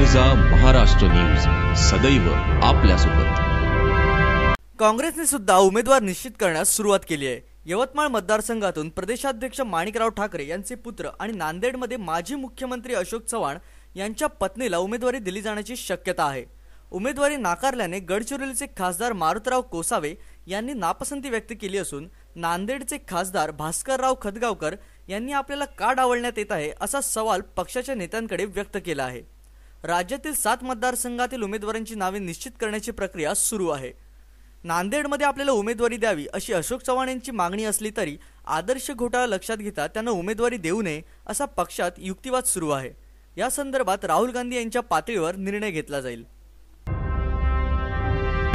ऊर्जा महाराष्ट्र न्यूज सदैव आपल्यासोबत। काँग्रेसने सुद्धा उमेदवार निश्चित करण्यास सुरुवात केली आहे। यवतमाळ मतदारसंघातून प्रदेशाध्यक्ष माणिकराव ठाकरे यांचे पुत्र आणि नांदेडमध्ये माजी मुख्यमंत्री अशोक चव्हाण यांच्या पत्नीला उमेदवारी दिली जाण्याची शक्यता आहे। उमेदवारी नाकारल्याने गडचिरोलीचे खासदार मारुतराव कोसावे यांनी नापसंती व्यक्त केली असून नांदेडचे खासदार भास्करराव खतगावकर यांनी आपल्याला का डावलण्यात येत आहे असा सवाल पक्षाच्या नेत्यांकडे व्यक्त केला आहे। राज्यातील 7 मतदारसंघातील उमेदवारांची नावे निश्चित करण्याची प्रक्रिया सुरू आहे। नांदेडमध्ये आपल्याला उमेदवारी द्यावी अशी अशोक चव्हाण यांची मागणी असली तरी आदर्श घोटाळा लक्षात घेता त्यांना उमेदवारी देऊ नये असा पक्षात युक्तिवाद सुरू आहे। या संदर्भात राहुल गांधी यांच्या पातळीवर निर्णय घेतला जाईल।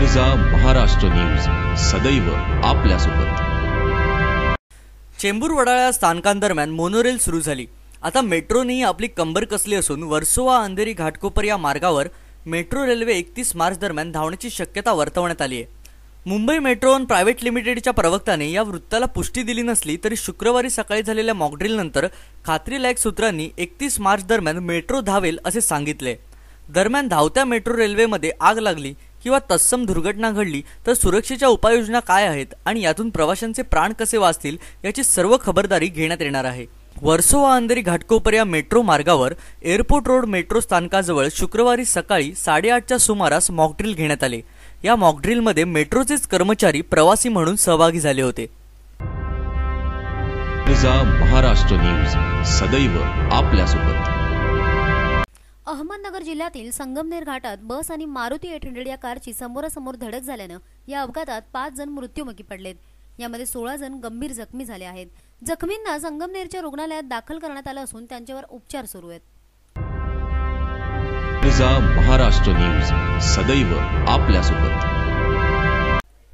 ऊर्जा महाराष्ट्र न्यूज सदैव आपल्यासोबत। चेंबूर वडाळा स्थानकांदरम्यान मोनोरेल सुरू झाली। आता मेट्रोनेही आपली कंबर कसली असून वर्सोवा अंधेरी घाटकोपर या मार्गावर मेट्रो रेल्वे 31 मार्च दरम्यान धावण्याची शक्यता वर्तवण्यात आली आहे। मुंबई मेट्रो प्रायव्हेट लिमिटेडच्या प्रवक्त्याने या वृत्ताला पुष्टी दिली नसली तरी शुक्रवारी सकाळी झालेल्या मॉकड्रिल नंतर खात्रीलायक सूत्रांनी 31 मार्च दरम्यान मेट्रो धावेल असे सांगितले। दरम्यान धावत्या मेट्रो रेल्वेमध्ये आग लागली किंवा तत्सम दुर्घटना घडली तर सुरक्षेच्या उपाययोजना काय आहेत आणि यातून प्रवाशांचे प्राण कसे वाचतील याची सर्व खबरदारी घेण्यात येणार आहे। वर्सोवा अंधेरी घाटकोपर या मेट्रो मार्गावर एअरपोर्ट रोड मेट्रो स्थानकाजवळ शुक्रवारी सकाळी 8:30च्या सुमारास मॉकड्रिल घेण्यात आले। या मॉकड्रिलमध्ये मेट्रोचेच कर्मचारी प्रवासी म्हणून सहभागी झाले होते। ऊर्जा महाराष्ट्र न्यूज सदैव आपल्यासोबत। अहमदनगर जिल्ह्यातील संगमनेर घाटात बस आणि मारुती 800 या कारची समोरासमोर धडक झाल्याने या अपघातात 5 जण मृत्युमुखी पडलेत। यामध्ये 16 जण गंभीर जखमी झाले आहेत। जखमींना संगमनेरच्या रुग्णालयात दाखल करण्यात आले असून त्यांच्यावर उपचार सुरू आहेत। ऊर्जा महाराष्ट्र न्यूज सदैव आपल्यासोबत।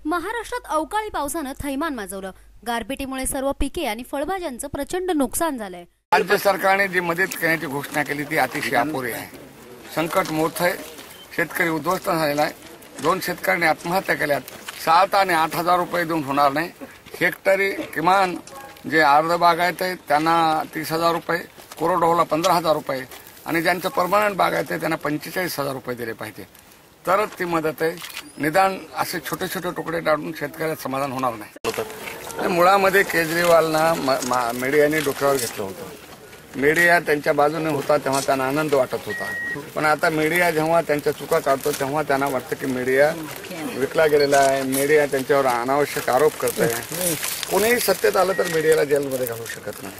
महाराष्ट्रात अवकाळी पावसाने थैमान माजवलं। गारपिटीमुळे सर्व पिके आणि फळभाज्यांचं प्रचंड नुकसान झालंय। राज्य सरकारने जी मदत करण्याची घोषणा केली ती अतिशय अपुरी आहे। संकट मोठं आहे, शेतकरी उद्ध्वस्त झालेला आहे। 2 शेतकऱ्यांनी आत्महत्या केल्यात। 7 आणि 8 हजार रुपये देऊन होणार नाही। हेक्टरी किमान जे अर्ध बागायत आहे त्यांना 30,000 रुपये, कोरडवाहूला 15,000 रुपये आणि ज्यांचं परमनंट बागायत आहे त्यांना 45,000 रुपये दिले पाहिजे, तरच ती मदत आहे। निदान असे छोटे छोटे तुकडे टाळून शेतकऱ्याचं समाधान होणार नाही। मुळामध्ये केजरीवालना मीडियाने डोक्यावर घेतलं होतं। मीडिया त्यांच्या बाजूने होता तेव्हा त्यांना आनंद वाटत होता, पण आता मीडिया जेव्हा त्यांच्या चुका काढतो तेव्हा त्यांना वाटतं की मीडिया विकला गेलेला आहे, मीडिया त्यांच्यावर अनावश्यक आरोप करत आहे। कोणीही सत्तेत आलं तर मीडियाला जेलमध्ये घालू शकत नाही,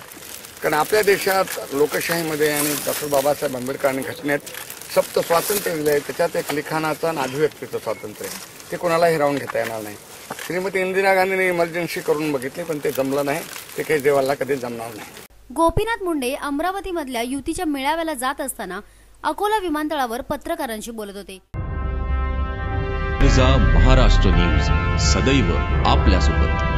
कारण आपल्या देशात लोकशाहीमध्ये आणि डॉक्टर बाबासाहेब आंबेडकरांनी घटनेत सप्त स्वातंत्र्य दिलं आहे, त्याच्यात एक लिखाणाचं आणि अभिव्यक्तीचं स्वातंत्र्य आहे, ते कोणाला हिरावून घेता येणार नाही। श्रीमती इंदिरा गांधींनी इमर्जन्सी करून बघितली पण ते जमलं नाही, ते केजरीवालला कधी जमणार नाही। गोपीनाथ मुंडे अमरावतीमधल्या युतीच्या मेळाव्याला जात असताना अकोला विमानतळावर पत्रकारांशी बोलत होते। ऊर्जा महाराष्ट्र न्यूज सदैव आपल्यासोबत।